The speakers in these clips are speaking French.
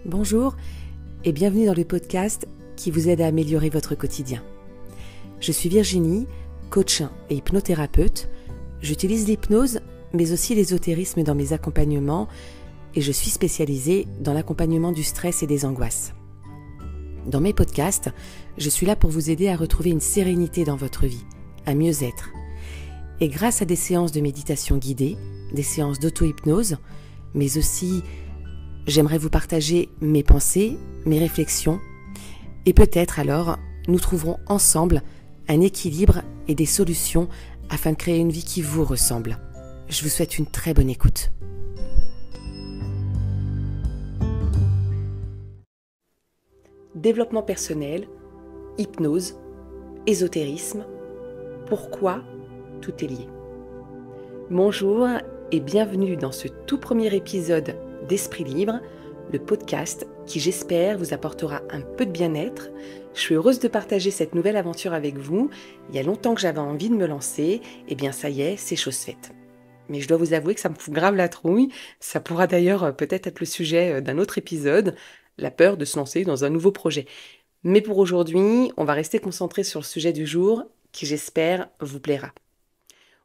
Bonjour et bienvenue dans le podcast qui vous aide à améliorer votre quotidien. Je suis Virginie, coach et hypnothérapeute. J'utilise l'hypnose mais aussi l'ésotérisme dans mes accompagnements et je suis spécialisée dans l'accompagnement du stress et des angoisses. Dans mes podcasts, je suis là pour vous aider à retrouver une sérénité dans votre vie, à mieux être. Et grâce à des séances de méditation guidée, des séances d'auto-hypnose, mais aussi j'aimerais vous partager mes pensées, mes réflexions, et peut-être alors nous trouverons ensemble un équilibre et des solutions afin de créer une vie qui vous ressemble. Je vous souhaite une très bonne écoute. Développement personnel, hypnose, ésotérisme, pourquoi tout est lié. Bonjour et bienvenue dans ce tout premier épisode d'Esprit Libre, le podcast qui j'espère vous apportera un peu de bien-être. Je suis heureuse de partager cette nouvelle aventure avec vous. Il y a longtemps que j'avais envie de me lancer, et bien ça y est, c'est chose faite. Mais je dois vous avouer que ça me fout grave la trouille. Ça pourra d'ailleurs peut-être être le sujet d'un autre épisode, la peur de se lancer dans un nouveau projet. Mais pour aujourd'hui, on va rester concentré sur le sujet du jour qui j'espère vous plaira.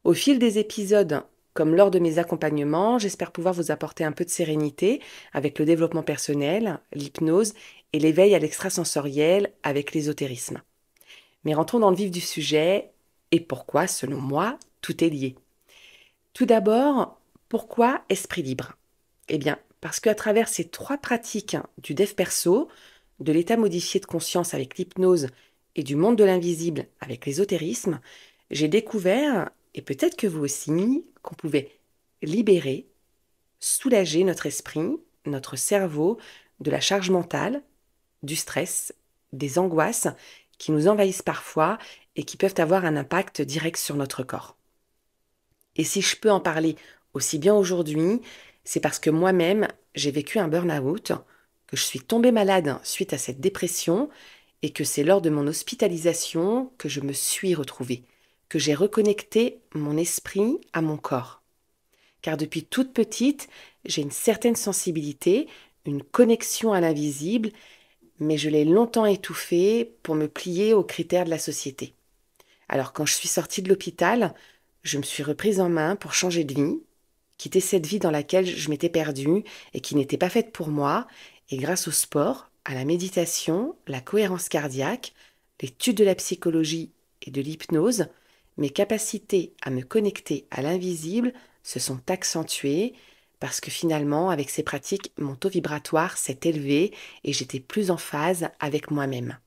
Au fil des épisodes, comme lors de mes accompagnements, j'espère pouvoir vous apporter un peu de sérénité avec le développement personnel, l'hypnose et l'éveil à l'extrasensoriel avec l'ésotérisme. Mais rentrons dans le vif du sujet et pourquoi, selon moi, tout est lié. Tout d'abord, pourquoi Esprit Libre ? Eh bien, parce qu'à travers ces trois pratiques du dev perso, de l'état modifié de conscience avec l'hypnose et du monde de l'invisible avec l'ésotérisme, j'ai découvert, et peut-être que vous aussi, qu'on pouvait libérer, soulager notre esprit, notre cerveau de la charge mentale, du stress, des angoisses qui nous envahissent parfois et qui peuvent avoir un impact direct sur notre corps. Et si je peux en parler aussi bien aujourd'hui, c'est parce que moi-même, j'ai vécu un burn-out, que je suis tombée malade suite à cette dépression et que c'est lors de mon hospitalisation que je me suis retrouvée, que j'ai reconnecté mon esprit à mon corps. Car depuis toute petite, j'ai une certaine sensibilité, une connexion à l'invisible, mais je l'ai longtemps étouffée pour me plier aux critères de la société. Alors quand je suis sortie de l'hôpital, je me suis reprise en main pour changer de vie, quitter cette vie dans laquelle je m'étais perdue et qui n'était pas faite pour moi, et grâce au sport, à la méditation, la cohérence cardiaque, l'étude de la psychologie et de l'hypnose, mes capacités à me connecter à l'invisible se sont accentuées parce que finalement, avec ces pratiques, mon taux vibratoire s'est élevé et j'étais plus en phase avec moi-même.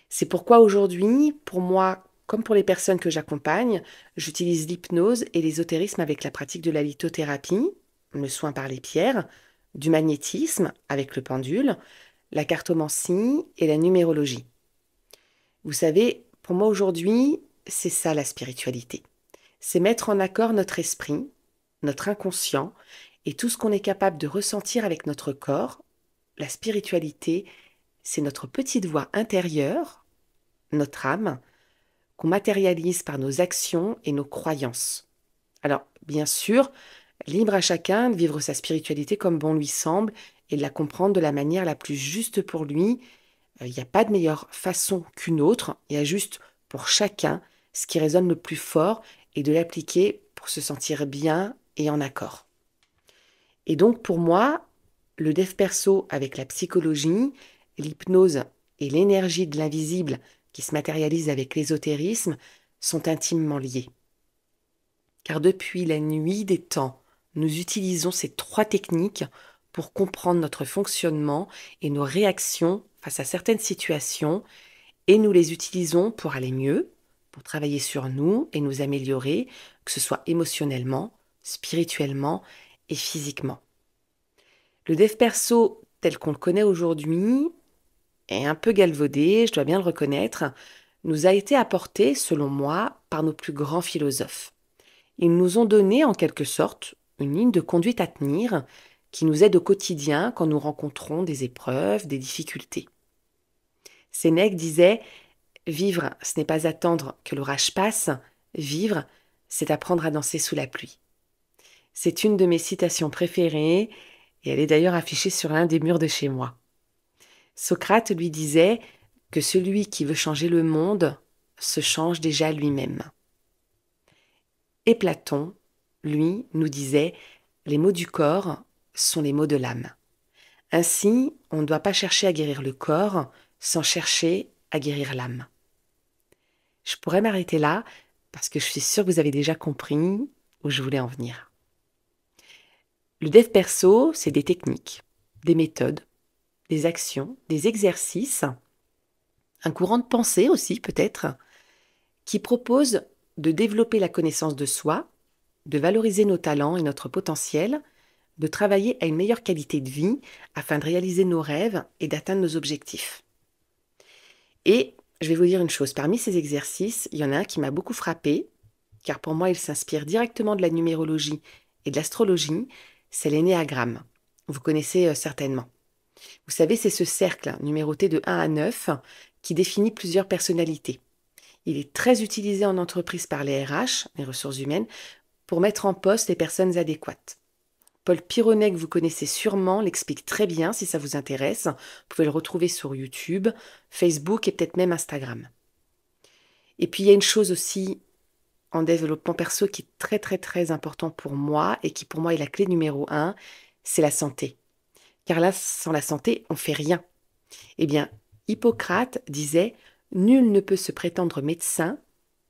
C'est pourquoi aujourd'hui, pour moi, comme pour les personnes que j'accompagne, j'utilise l'hypnose et l'ésotérisme avec la pratique de la lithothérapie, le soin par les pierres, du magnétisme avec le pendule, la cartomancie et la numérologie. Vous savez, pour moi aujourd'hui, c'est ça la spiritualité. C'est mettre en accord notre esprit, notre inconscient et tout ce qu'on est capable de ressentir avec notre corps. La spiritualité, c'est notre petite voix intérieure, notre âme, qu'on matérialise par nos actions et nos croyances. Alors, bien sûr, libre à chacun de vivre sa spiritualité comme bon lui semble et de la comprendre de la manière la plus juste pour lui. Il n'y a pas de meilleure façon qu'une autre, il y a juste pour chacun ce qui résonne le plus fort et de l'appliquer pour se sentir bien et en accord. Et donc pour moi, le dev perso avec la psychologie, l'hypnose et l'énergie de l'invisible qui se matérialise avec l'ésotérisme sont intimement liés. Car depuis la nuit des temps, nous utilisons ces trois techniques pour comprendre notre fonctionnement et nos réactions face à certaines situations et nous les utilisons pour aller mieux, pour travailler sur nous et nous améliorer, que ce soit émotionnellement, spirituellement et physiquement. Le dev perso tel qu'on le connaît aujourd'hui est un peu galvaudé, je dois bien le reconnaître, nous a été apporté, selon moi, par nos plus grands philosophes. Ils nous ont donné, en quelque sorte, une ligne de conduite à tenir qui nous aide au quotidien quand nous rencontrons des épreuves, des difficultés. Sénèque disait « Vivre, ce n'est pas attendre que l'orage passe, vivre, c'est apprendre à danser sous la pluie ». C'est une de mes citations préférées et elle est d'ailleurs affichée sur l'un des murs de chez moi. Socrate lui disait que celui qui veut changer le monde se change déjà lui-même. Et Platon, lui, nous disait « Les maux du corps sont les maux de l'âme ». Ainsi, on ne doit pas chercher à guérir le corps sans chercher à guérir l'âme. Je pourrais m'arrêter là parce que je suis sûre que vous avez déjà compris où je voulais en venir. Le dev perso, c'est des techniques, des méthodes, des actions, des exercices, un courant de pensée aussi peut-être, qui propose de développer la connaissance de soi, de valoriser nos talents et notre potentiel, de travailler à une meilleure qualité de vie afin de réaliser nos rêves et d'atteindre nos objectifs. Et je vais vous dire une chose, parmi ces exercices, il y en a un qui m'a beaucoup frappée, car pour moi il s'inspire directement de la numérologie et de l'astrologie, c'est l'énéagramme. Vous connaissez certainement. Vous savez, c'est ce cercle numéroté de 1 à 9 qui définit plusieurs personnalités. Il est très utilisé en entreprise par les RH, les ressources humaines, pour mettre en poste les personnes adéquates. Paul Pironnet, que vous connaissez sûrement, l'explique très bien si ça vous intéresse. Vous pouvez le retrouver sur YouTube, Facebook et peut-être même Instagram. Et puis il y a une chose aussi en développement perso qui est très très très important pour moi et qui pour moi est la clé numéro 1, c'est la santé. Car là, sans la santé, on ne fait rien. Eh bien, Hippocrate disait « Nul ne peut se prétendre médecin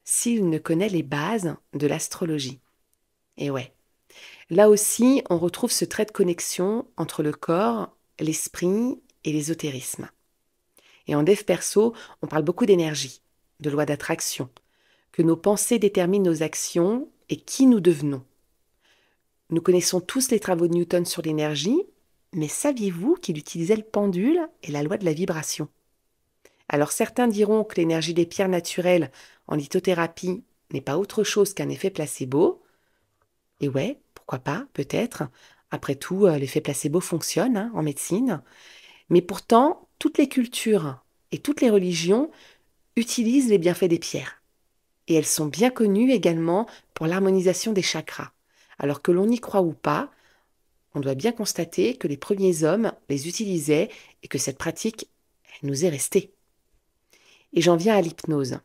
s'il ne connaît les bases de l'astrologie. » Et ouais. Là aussi, on retrouve ce trait de connexion entre le corps, l'esprit et l'ésotérisme. Et en dev perso, on parle beaucoup d'énergie, de loi d'attraction, que nos pensées déterminent nos actions et qui nous devenons. Nous connaissons tous les travaux de Newton sur l'énergie, mais saviez-vous qu'il utilisait le pendule et la loi de la vibration? Alors certains diront que l'énergie des pierres naturelles en lithothérapie n'est pas autre chose qu'un effet placebo. Et ouais, pourquoi pas, peut-être. Après tout, l'effet placebo fonctionne en médecine. Mais pourtant, toutes les cultures et toutes les religions utilisent les bienfaits des pierres. Et elles sont bien connues également pour l'harmonisation des chakras. Alors que l'on y croit ou pas, on doit bien constater que les premiers hommes les utilisaient et que cette pratique, elle nous est restée. Et j'en viens à l'hypnose.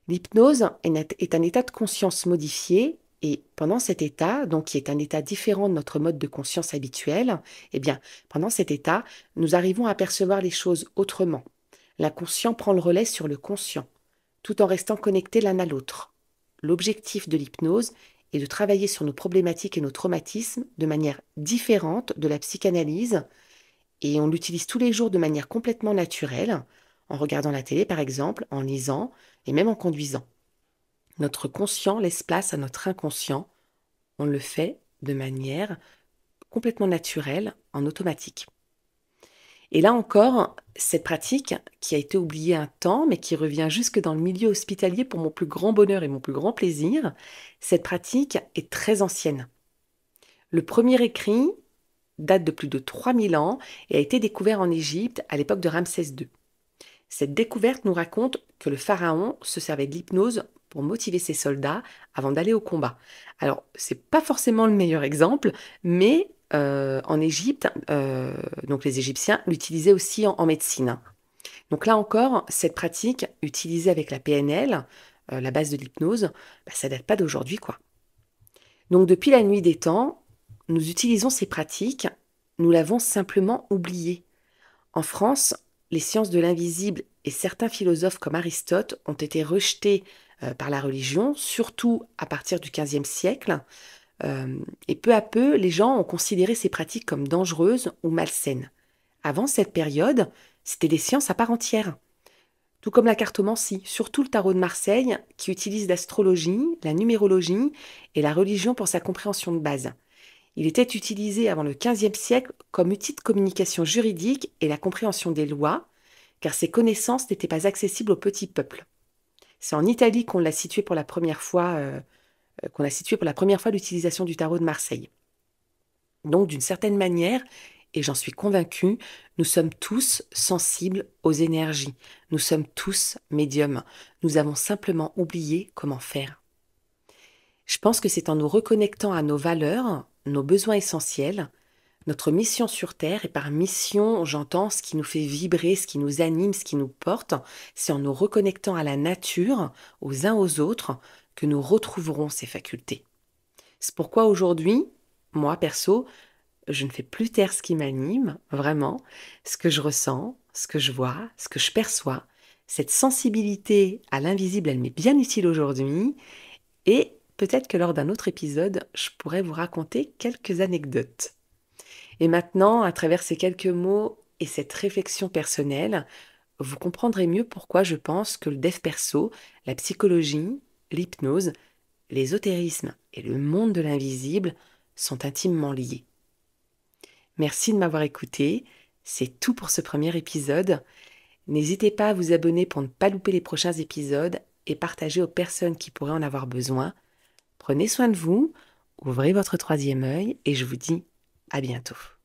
L'hypnose est un état de conscience modifié et pendant cet état, donc qui est un état différent de notre mode de conscience habituel, eh bien, pendant cet état, nous arrivons à percevoir les choses autrement. L'inconscient prend le relais sur le conscient, tout en restant connectés l'un à l'autre. L'objectif de l'hypnose est de travailler sur nos problématiques et nos traumatismes de manière différente de la psychanalyse et on l'utilise tous les jours de manière complètement naturelle, en regardant la télé par exemple, en lisant et même en conduisant. Notre conscient laisse place à notre inconscient. On le fait de manière complètement naturelle, en automatique. Et là encore, cette pratique, qui a été oubliée un temps, mais qui revient jusque dans le milieu hospitalier pour mon plus grand bonheur et mon plus grand plaisir, cette pratique est très ancienne. Le premier écrit date de plus de 3000 ans et a été découvert en Égypte à l'époque de Ramsès II. Cette découverte nous raconte que le pharaon se servait de l'hypnose pour motiver ses soldats avant d'aller au combat. Alors, c'est pas forcément le meilleur exemple, mais en Égypte, donc les Égyptiens l'utilisaient aussi en médecine. Donc là encore, cette pratique utilisée avec la PNL, la base de l'hypnose, ça date pas d'aujourd'hui, quoi. Donc depuis la nuit des temps, nous utilisons ces pratiques, nous l'avons simplement oublié. En France, les sciences de l'invisible et certains philosophes comme Aristote ont été rejetés par la religion, surtout à partir du XVe siècle. Et peu à peu, les gens ont considéré ces pratiques comme dangereuses ou malsaines. Avant cette période, c'était des sciences à part entière. Tout comme la cartomancie, surtout le tarot de Marseille, qui utilise l'astrologie, la numérologie et la religion pour sa compréhension de base. Il était utilisé avant le XVe siècle comme outil de communication juridique et la compréhension des lois, car ces connaissances n'étaient pas accessibles au petit peuple. C'est en Italie qu'on l'a situé pour la première fois, l'utilisation du tarot de Marseille. Donc, d'une certaine manière, et j'en suis convaincue, nous sommes tous sensibles aux énergies. Nous sommes tous médiums. Nous avons simplement oublié comment faire. Je pense que c'est en nous reconnectant à nos valeurs, nos besoins essentiels, Notre mission sur Terre, et par mission, j'entends ce qui nous fait vibrer, ce qui nous anime, ce qui nous porte, c'est en nous reconnectant à la nature, aux uns aux autres, que nous retrouverons ces facultés. C'est pourquoi aujourd'hui, moi perso, je ne fais plus taire ce qui m'anime, vraiment, ce que je ressens, ce que je vois, ce que je perçois. Cette sensibilité à l'invisible, elle m'est bien utile aujourd'hui, et peut-être que lors d'un autre épisode, je pourrais vous raconter quelques anecdotes. Et maintenant, à travers ces quelques mots et cette réflexion personnelle, vous comprendrez mieux pourquoi je pense que le dev perso, la psychologie, l'hypnose, l'ésotérisme et le monde de l'invisible sont intimement liés. Merci de m'avoir écouté, c'est tout pour ce premier épisode. N'hésitez pas à vous abonner pour ne pas louper les prochains épisodes et partager aux personnes qui pourraient en avoir besoin. Prenez soin de vous, ouvrez votre troisième œil et je vous dis à bientôt.